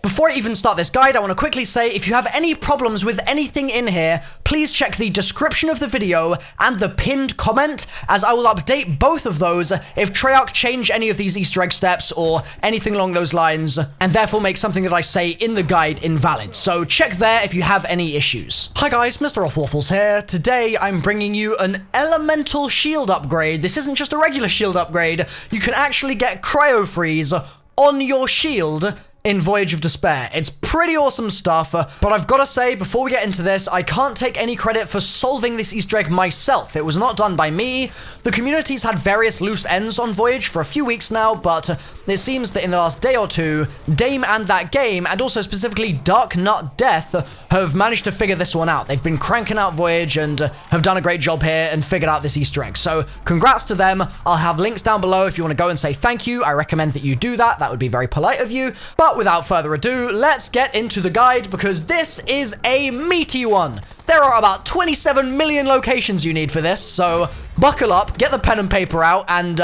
Before I even start this guide, I want to quickly say if you have any problems with anything in here, please check the description of the video and the pinned comment, as I will update both of those if Treyarch change any of these Easter egg steps or anything along those lines, and therefore make something that I say in the guide invalid. So check there if you have any issues. Hi guys, MrRoflWaffles here. Today I'm bringing you an elemental shield upgrade. This isn't just a regular shield upgrade. You can actually get Cryofreeze on your shield in Voyage of Despair. It's pretty awesome stuff, but I've got to say, before we get into this, I can't take any credit for solving this Easter egg myself. It was not done by me. The community's had various loose ends on Voyage for a few weeks now, but it seems that in the last day or two, Dame and that game, and also specifically DarknutDeath, have managed to figure this one out. They've been cranking out Voyage and have done a great job here and figured out this Easter egg. So congrats to them. I'll have links down below if you want to go and say thank you. I recommend that you do that. That would be very polite of you. But without further ado, let's get into the guide because this is a meaty one. There are about 27 million locations you need for this, so buckle up, get the pen and paper out, and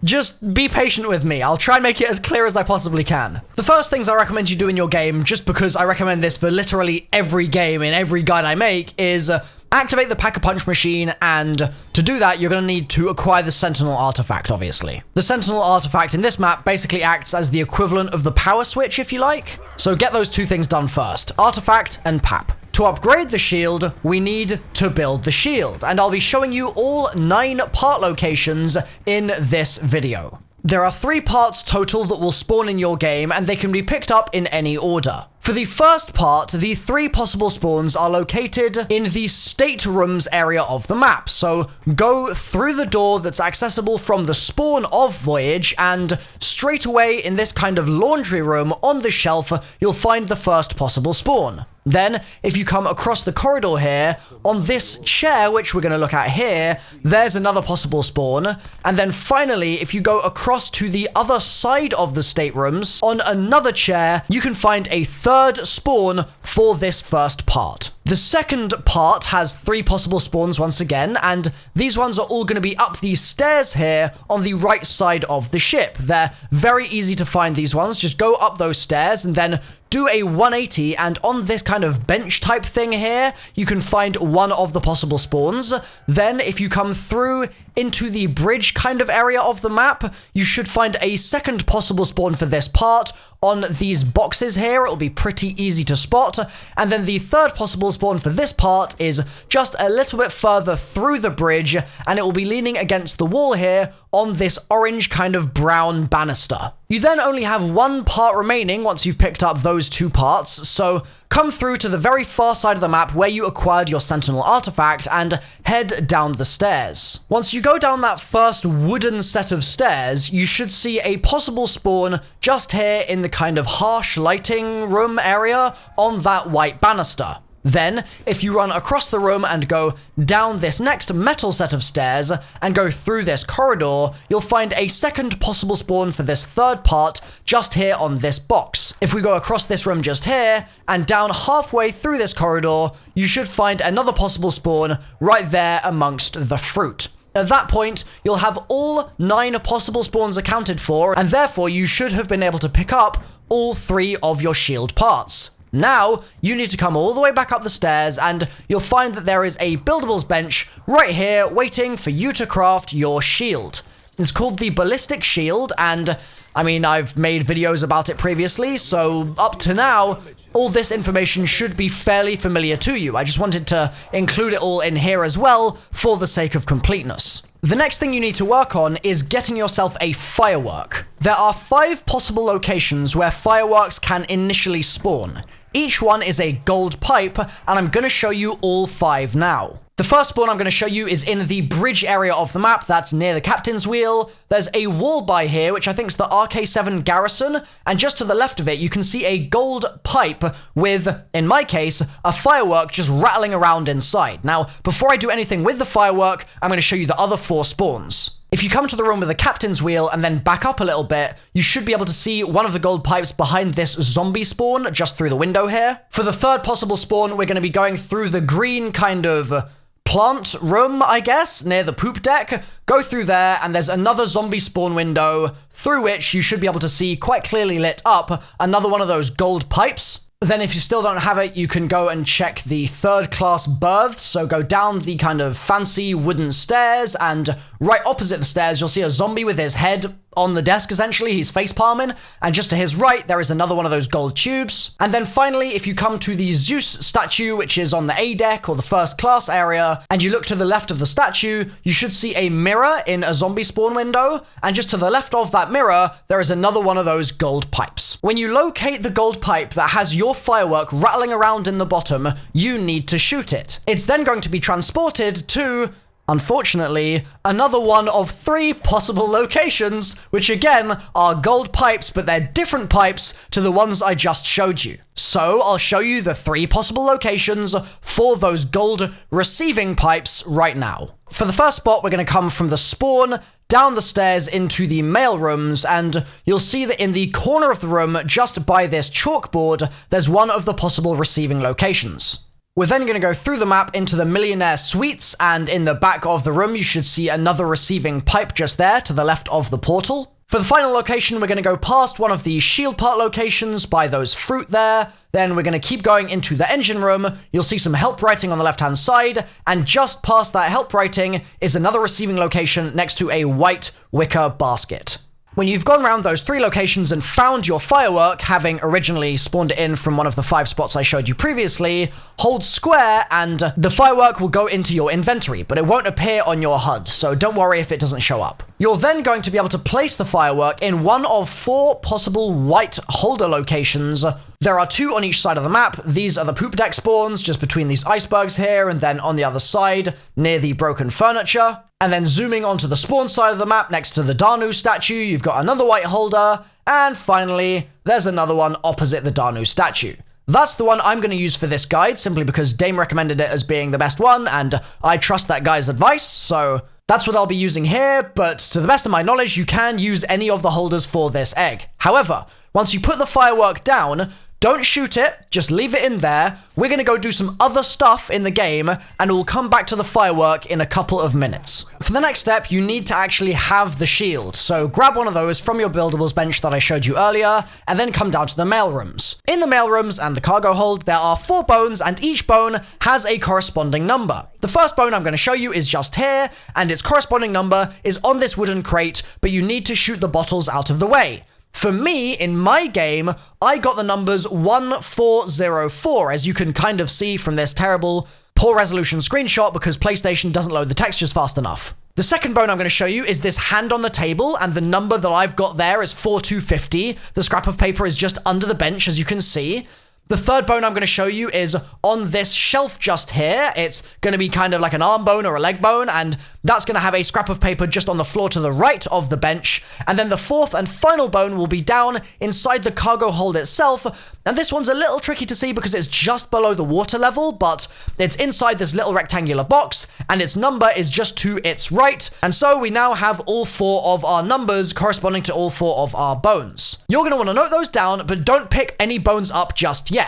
just be patient with me. I'll try and make it as clear as I possibly can. The first things I recommend you do in your game, just because I recommend this for literally every game in every guide I make, is activate the Pack-a-Punch machine, and to do that, you're going to need to acquire the Sentinel artifact, obviously. The Sentinel artifact in this map basically acts as the equivalent of the power switch, if you like. So get those two things done first, artifact and PAP. To upgrade the shield, we need to build the shield, and I'll be showing you all 9 part locations in this video. There are 3 parts total that will spawn in your game, and they can be picked up in any order. For the first part, the 3 possible spawns are located in the staterooms area of the map. So go through the door that's accessible from the spawn of Voyage, and straight away in this kind of laundry room on the shelf, you'll find the first possible spawn. Then, if you come across the corridor here, on this chair, which we're going to look at here, there's another possible spawn. And then finally, if you go across to the other side of the staterooms, on another chair, you can find a third spawn for this first part. The second part has 3 possible spawns once again, and these ones are all going to be up these stairs here on the right side of the ship. They're very easy to find, these ones. Just go up those stairs and then do a 180, and on this kind of bench type thing here, you can find one of the possible spawns. Then if you come through into the bridge kind of area of the map, you should find a second possible spawn for this part on these boxes here. It'll be pretty easy to spot. And then the third possible spawn for this part is just a little bit further through the bridge, and it will be leaning against the wall here on this orange kind of brown banister. You then only have 1 part remaining once you've picked up those 2 parts, so come through to the very far side of the map where you acquired your Sentinel artifact and head down the stairs. Once you go down that first wooden set of stairs, you should see a possible spawn just here in the kind of harsh lighting room area on that white banister. Then, if you run across the room and go down this next metal set of stairs and go through this corridor, you'll find a second possible spawn for this third part just here on this box. If we go across this room just here and down halfway through this corridor, you should find another possible spawn right there amongst the fruit. At that point, you'll have all 9 possible spawns accounted for, and therefore you should have been able to pick up all 3 of your shield parts. Now, you need to come all the way back up the stairs, and you'll find that there is a buildables bench right here waiting for you to craft your shield. It's called the ballistic shield, and I mean, I've made videos about it previously, so up to now, all this information should be fairly familiar to you. I just wanted to include it all in here as well for the sake of completeness. The next thing you need to work on is getting yourself a firework. There are 5 possible locations where fireworks can initially spawn. Each one is a gold pipe, and I'm going to show you all 5 now. The first spawn I'm going to show you is in the bridge area of the map. That's near the captain's wheel. There's a wall by here, which I think is the RK7 garrison, and just to the left of it, you can see a gold pipe with, in my case, a firework just rattling around inside. Now, before I do anything with the firework, I'm going to show you the other 4 spawns. If you come to the room with the captain's wheel and then back up a little bit, you should be able to see one of the gold pipes behind this zombie spawn just through the window here. For the third possible spawn, we're going to be going through the green kind of plant room, I guess, near the poop deck. go through there, and there's another zombie spawn window through which you should be able to see quite clearly lit up another one of those gold pipes. Then if you still don't have it, you can go and check the third class berths. So go down the kind of fancy wooden stairs, and right opposite the stairs, you'll see a zombie with his head on the desk, essentially. He's face palming. And just to his right, there is another one of those gold tubes. And then finally, if you come to the Zeus statue, which is on the A deck or the first class area, and you look to the left of the statue, you should see a mirror in a zombie spawn window. And just to the left of that mirror, there is another one of those gold pipes. When you locate the gold pipe that has your firework rattling around in the bottom, you need to shoot it. It's then going to be transported to, unfortunately, another one of 3 possible locations, which again are gold pipes, but they're different pipes to the ones I just showed you. So I'll show you the 3 possible locations for those gold receiving pipes right now. For the first spot, we're going to come from the spawn down the stairs into the mail rooms, and you'll see that in the corner of the room, just by this chalkboard, there's one of the possible receiving locations. We're then going to go through the map into the Millionaire Suites, and in the back of the room, you should see another receiving pipe just there to the left of the portal. For the final location, we're going to go past one of the shield part locations by those fruit there. Then we're going to keep going into the engine room. You'll see some help writing on the left-hand side, and just past that help writing is another receiving location next to a white wicker basket. When you've gone around those 3 locations and found your firework, having originally spawned it in from one of the 5 spots I showed you previously, hold square and the firework will go into your inventory, but it won't appear on your HUD, so don't worry if it doesn't show up. You're then going to be able to place the firework in one of 4 possible white holder locations. There are 2 on each side of the map. These are the poop deck spawns, just between these icebergs here, and then on the other side, near the broken furniture. And then zooming onto the spawn side of the map next to the Darnu statue, you've got another white holder. And finally, there's another one opposite the Darnu statue. That's the one I'm going to use for this guide, simply because Dame recommended it as being the best one, and I trust that guy's advice, so that's what I'll be using here. But to the best of my knowledge, you can use any of the holders for this egg. However, once you put the firework down, don't shoot it, just leave it in there. We're going to go do some other stuff in the game, and we'll come back to the firework in a couple of minutes. For the next step, you need to actually have the shield. So grab one of those from your buildables bench that I showed you earlier, and then come down to the mail rooms. In the mail rooms and the cargo hold, there are 4 bones, and each bone has a corresponding number. The first bone I'm going to show you is just here, and its corresponding number is on this wooden crate, but you need to shoot the bottles out of the way. For me, in my game, I got the numbers 1404, as you can kind of see from this terrible, poor resolution screenshot because PlayStation doesn't load the textures fast enough. The second bone I'm going to show you is this hand on the table, and the number that I've got there is 4250. The scrap of paper is just under the bench, as you can see. The third bone I'm going to show you is on this shelf just here. It's going to be kind of like an arm bone or a leg bone, and that's going to have a scrap of paper just on the floor to the right of the bench. And then the fourth and final bone will be down inside the cargo hold itself. And this one's a little tricky to see because it's just below the water level, but it's inside this little rectangular box, and its number is just to its right. And so we now have all 4 of our numbers corresponding to all 4 of our bones. You're going to want to note those down, but don't pick any bones up just yet.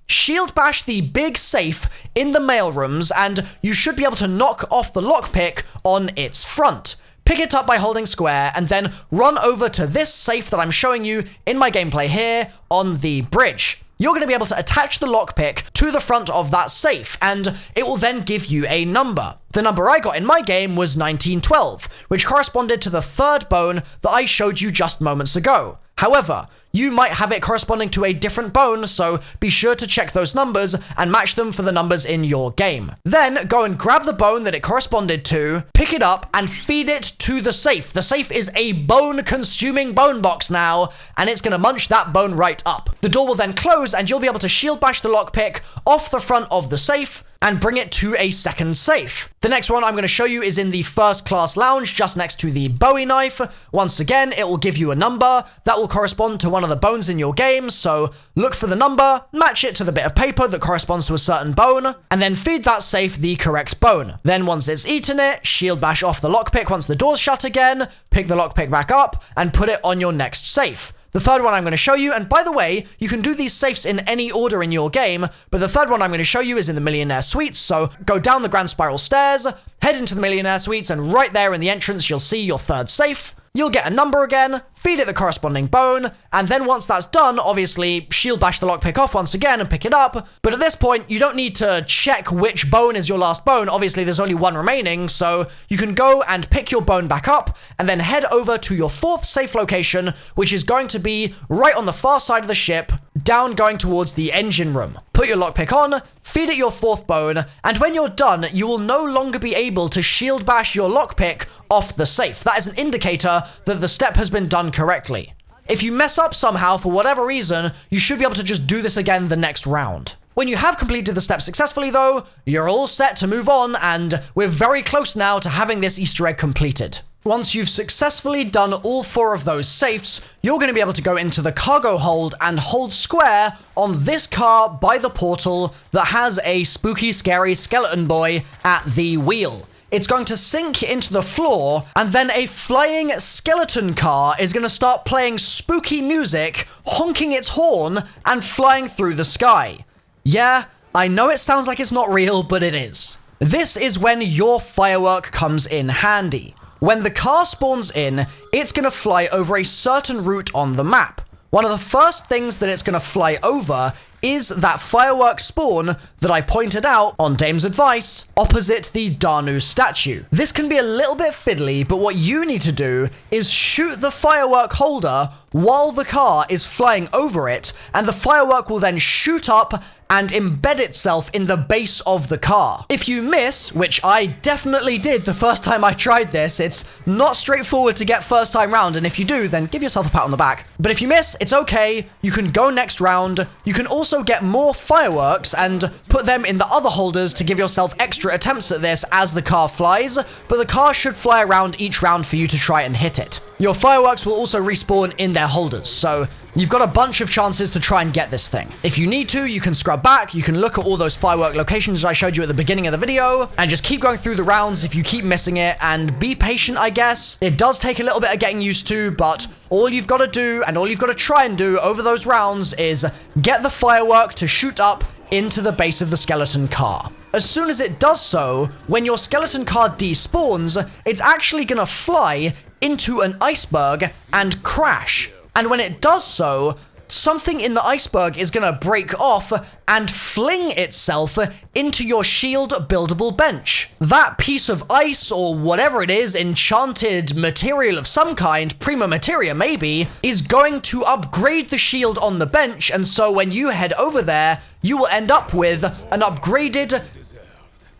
Shield bash the big safe in the mail rooms, and you should be able to knock off the lockpick on its front. Pick it up by holding square, and then run over to this safe that I'm showing you in my gameplay here on the bridge. You're going to be able to attach the lockpick to the front of that safe, and it will then give you a number. The number I got in my game was 1912, which corresponded to the third bone that I showed you just moments ago. However, you might have it corresponding to a different bone, so be sure to check those numbers and match them for the numbers in your game. Then go and grab the bone that it corresponded to, pick it up, and feed it to the safe. The safe is a bone-consuming bone box now, and it's going to munch that bone right up. The door will then close, and you'll be able to shield bash the lockpick off the front of the safe and bring it to a second safe. The next one I'm going to show you is in the first class lounge, just next to the Bowie knife. Once again, it will give you a number that will correspond to one of the bones in your game, so look for the number, match it to the bit of paper that corresponds to a certain bone, and then feed that safe the correct bone. Then once it's eaten it, shield bash off the lockpick once the door's shut again, pick the lockpick back up, and put it on your next safe. The third one I'm going to show you, and by the way, you can do these safes in any order in your game, but the third one I'm going to show you is in the Millionaire Suites, so go down the Grand Spiral stairs, head into the Millionaire Suites, and right there in the entrance you'll see your third safe. You'll get a number again, feed it the corresponding bone, and then once that's done, obviously, shield bash the lockpick off once again and pick it up. But at this point, you don't need to check which bone is your last bone. Obviously, there's only one remaining, so you can go and pick your bone back up, and then head over to your fourth safe location, which is going to be right on the far side of the ship, down going towards the engine room. Put your lockpick on, feed it your fourth bone, and when you're done, you will no longer be able to shield bash your lockpick off the safe. That is an indicator that the step has been done correctly. If you mess up somehow for whatever reason, you should be able to just do this again the next round. When you have completed the step successfully though, you're all set to move on, and we're very close now to having this Easter egg completed. Once you've successfully done all 4 of those safes, you're going to be able to go into the cargo hold and hold square on this car by the portal that has a spooky, scary skeleton boy at the wheel. It's going to sink into the floor, and then a flying skeleton car is going to start playing spooky music, honking its horn, and flying through the sky. Yeah, I know it sounds like it's not real, but it is. This is when your firework comes in handy. When the car spawns in, it's going to fly over a certain route on the map. One of the first things that it's going to fly over is that firework spawn that I pointed out, on Dame's advice, opposite the Darnu statue. This can be a little bit fiddly, but what you need to do is shoot the firework holder while the car is flying over it, and the firework will then shoot up and embed itself in the base of the car. If you miss, which I definitely did the first time I tried this, it's not straightforward to get first time round, and if you do, then give yourself a pat on the back. But if you miss, it's okay, you can go next round. You can also get more fireworks and put them in the other holders to give yourself extra attempts at this as the car flies, but the car should fly around each round for you to try and hit it. Your fireworks will also respawn in their holders, so you've got a bunch of chances to try and get this thing. If you need to, you can scrub back, you can look at all those firework locations I showed you at the beginning of the video, and just keep going through the rounds if you keep missing it, and be patient, I guess. It does take a little bit of getting used to, but all you've got to do, and all you've got to try and do over those rounds is get the firework to shoot up into the base of the skeleton car. As soon as it does so, when your skeleton car despawns, it's actually gonna fly into an iceberg and crash. And when it does so, something in the iceberg is gonna break off and fling itself into your shield buildable bench. That piece of ice, or whatever it is, enchanted material of some kind, prima materia maybe, is going to upgrade the shield on the bench, and so when you head over there, you will end up with an upgraded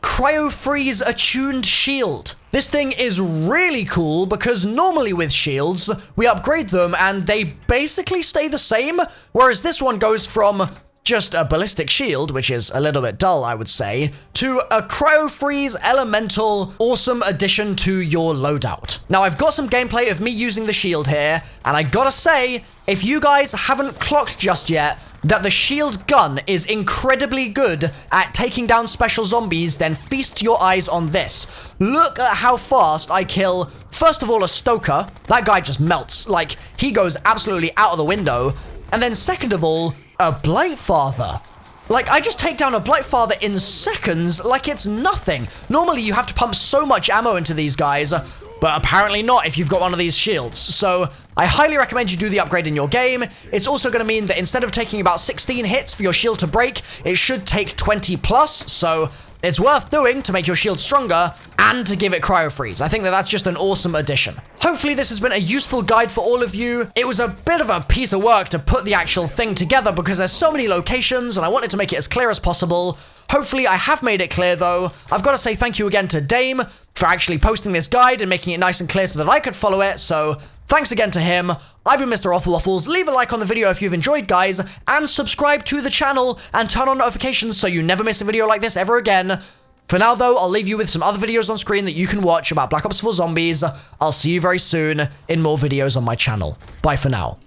Cryofreeze attuned shield. This thing is really cool because normally with shields, we upgrade them and they basically stay the same, whereas this one goes from just a ballistic shield, which is a little bit dull, I would say, to a Cryofreeze elemental awesome addition to your loadout. Now, I've got some gameplay of me using the shield here, and I gotta say, if you guys haven't clocked just yet, that the shield gun is incredibly good at taking down special zombies, then feast your eyes on this. Look at how fast I kill, first of all, a stoker. That guy just melts. Like, he goes absolutely out of the window. And then second of all, a Blightfather. Like, I just take down a Blightfather in seconds like it's nothing. Normally, you have to pump so much ammo into these guys, but apparently not if you've got one of these shields. So I highly recommend you do the upgrade in your game. It's also going to mean that instead of taking about 16 hits for your shield to break, it should take 20 plus, so it's worth doing to make your shield stronger and to give it Cryofreeze. I think that that's just an awesome addition. Hopefully this has been a useful guide for all of you. It was a bit of a piece of work to put the actual thing together because there's so many locations and I wanted to make it as clear as possible. Hopefully I have made it clear though. I've got to say thank you again to Dame for actually posting this guide and making it nice and clear so that I could follow it, so thanks again to him. I've been MrRoflWaffles. Leave a like on the video if you've enjoyed, guys, and subscribe to the channel and turn on notifications so you never miss a video like this ever again. For now, though, I'll leave you with some other videos on screen that you can watch about Black Ops 4 Zombies. I'll see you very soon in more videos on my channel. Bye for now.